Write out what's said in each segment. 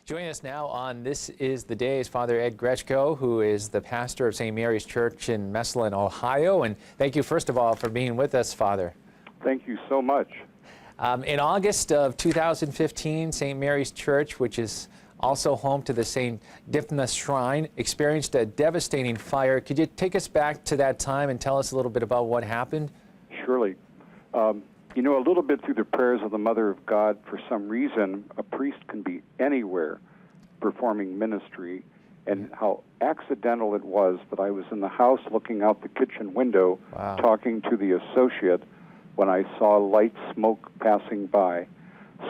Joining us now on This Is the Day is Father Ed Gretchko, who is the pastor of St. Mary's Church in Massillon, Ohio. And thank you, first of all, for being with us, Father. Thank you so much. In August of 2015, St. Mary's Church, which is also home to the St. Dipna Shrine, experienced a devastating fire. Could you take us back to that time and tell us a little bit about what happened? Surely. You know, a little bit through the prayers of the Mother of God, for some reason, a priest can be anywhere performing ministry, and how accidental it was that I was in the house looking out the kitchen window, talking to the associate when I saw light smoke passing by.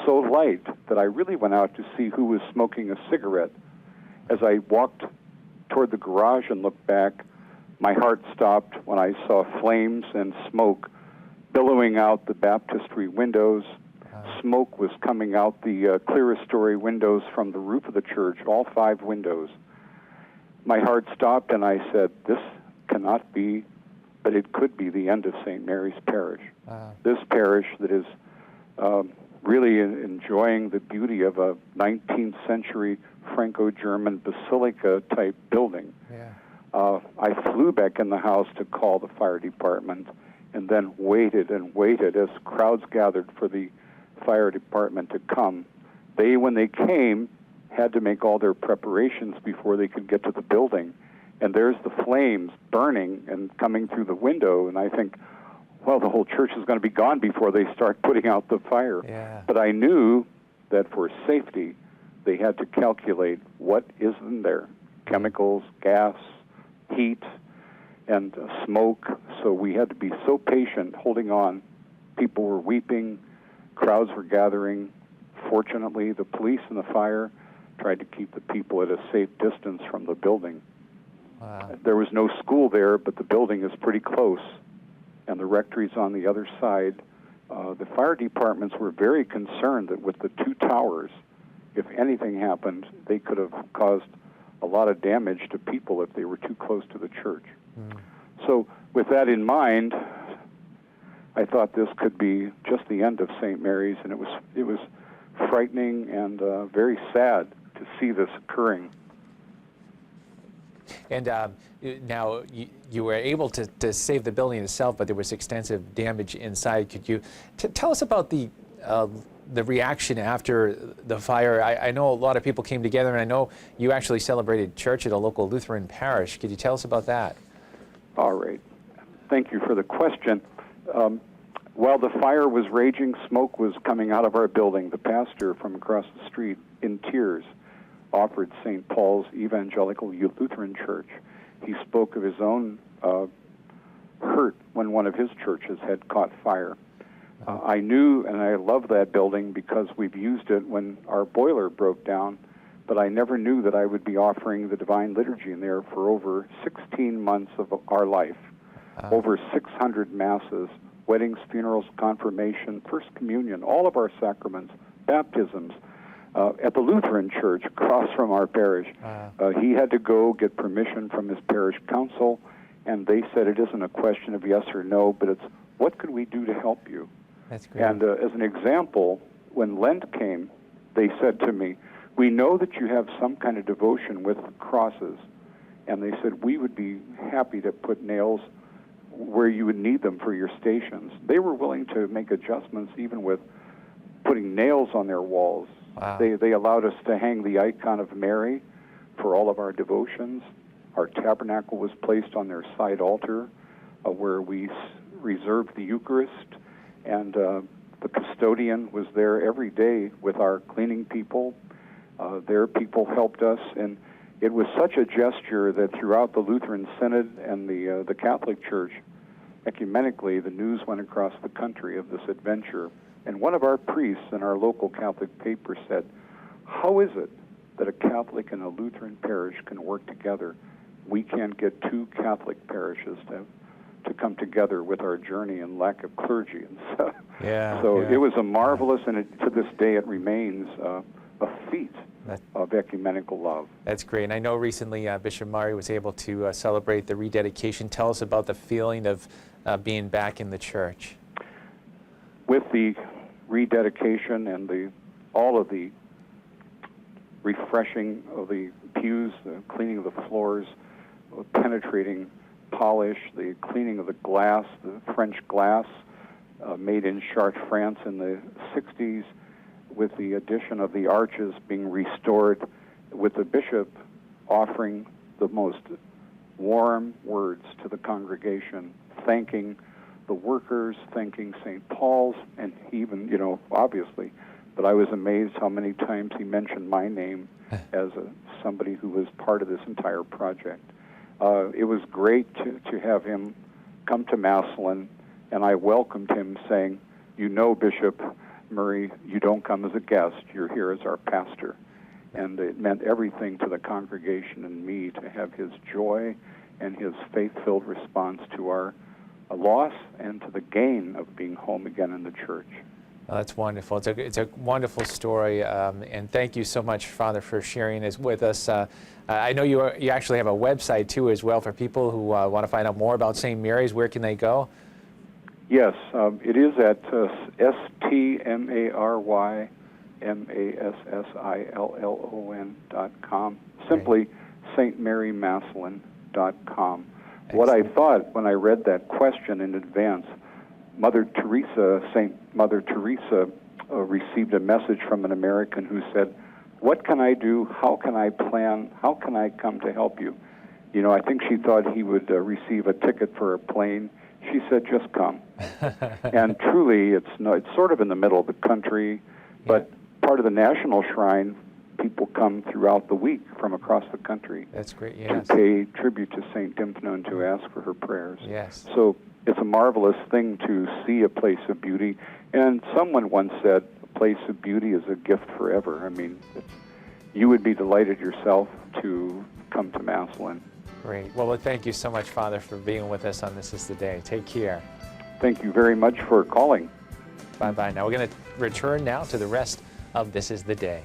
So light that I really went out to see who was smoking a cigarette. As I walked toward the garage and looked back, my heart stopped when I saw flames and smoke billowing out the baptistry windows. Smoke was coming out the clerestory windows from the roof of the church, all 5 windows. My heart stopped and I said, this cannot be, but it could be the end of St. Mary's Parish. This parish that is really enjoying the beauty of a 19th century Franco-German basilica-type building. I flew back in the house to call the fire department, and then waited and waited as crowds gathered for the fire department to come. They, when they came, had to make all their preparations before they could get to the building. And there's the flames burning and coming through the window, and I think, well, the whole church is going to be gone before they start putting out the fire. But I knew that for safety, they had to calculate what is in there: chemicals, gas, heat, and smoke. So we had to be so patient, holding on. People were weeping, crowds were gathering. Fortunately, the police and the fire tried to keep the people at a safe distance from the building. There was no school there, but the building is pretty close, and the rectory's on the other side. The fire departments were very concerned that with the 2 towers, if anything happened, they could have caused a lot of damage to people if they were too close to the church. So with that in mind, I thought this could be just the end of St. Mary's, and it was frightening and very sad to see this occurring. And now you were able to save the building itself, but there was extensive damage inside. Could you tell us about the reaction after the fire? I know a lot of people came together, and I know you actually celebrated church at a local Lutheran parish. Could you tell us about that? All right. Thank you for the question. While the fire was raging, smoke was coming out of our building. The pastor from across the street, in tears, offered St. Paul's Evangelical Lutheran Church. He spoke of his own hurt when one of his churches had caught fire. I knew, and I love that building because we've used it when our boiler broke down, but I never knew that I would be offering the Divine Liturgy in there for over 16 months of our life. Over 600 masses, weddings, funerals, confirmation, First Communion, all of our sacraments, baptisms. At the Lutheran Church across from our parish, he had to go get permission from his parish council, and they said it isn't a question of yes or no, but it's what could we do to help you? That's great. And as an example, when Lent came, they said to me, we know that you have some kind of devotion with crosses, and they said we would be happy to put nails where you would need them for your stations. They were willing to make adjustments even with putting nails on their walls. They allowed us to hang the icon of Mary for all of our devotions. Our tabernacle was placed on their side altar where we reserved the Eucharist, and the custodian was there every day with our cleaning people. Their people helped us, and it was such a gesture that throughout the Lutheran Synod and the Catholic Church, ecumenically, the news went across the country of this adventure. And one of our priests in our local Catholic paper said, how is it that a Catholic and a Lutheran parish can work together? We can't get 2 Catholic parishes to come together with our journey and lack of clergy. And so, it was a marvelous, and to this day it remains a feat of ecumenical love. That's great. And I know recently Bishop Murray was able to celebrate the rededication. Tell us about the feeling of being back in the church. With the rededication and all of the refreshing of the pews, the cleaning of the floors, penetrating polish, the cleaning of the glass, the French glass made in Chartres, France in the 60s, with the addition of the arches being restored, with the bishop offering the most warm words to the congregation, thanking the workers, thanking St. Paul's, and even, obviously, but I was amazed how many times he mentioned my name as somebody who was part of this entire project. It was great to have him come to Massillon, and I welcomed him saying, Bishop Murray, you don't come as a guest, you're here as our pastor. And it meant everything to the congregation and me to have his joy and his faith-filled response to our loss and to the gain of being home again in the church. Well, that's wonderful. It's a wonderful story, and thank you so much, Father, for sharing this with us. I know you actually have a website, too, as well, for people who want to find out more about St. Mary's. Where can they go? Yes, it is at stmarymassillon.com, simply stmarymassillon.com. What I thought when I read that question in advance, Saint Mother Teresa received a message from an American who said, what can I do? How can I plan? How can I come to help you? I think she thought he would receive a ticket for a plane. She said, just come. And truly, it's sort of in the middle of the country, but part of the National Shrine, people come throughout the week from across the country. That's great, yes. To pay tribute to St. Dymphna and to ask for her prayers. Yes. So it's a marvelous thing to see a place of beauty. And someone once said, a place of beauty is a gift forever. I mean, you would be delighted yourself to come to Massillon. Great. Well, thank you so much, Father, for being with us on This Is the Day. Take care. Thank you very much for calling. Bye-bye. Now we're going to return now to the rest of This Is the Day.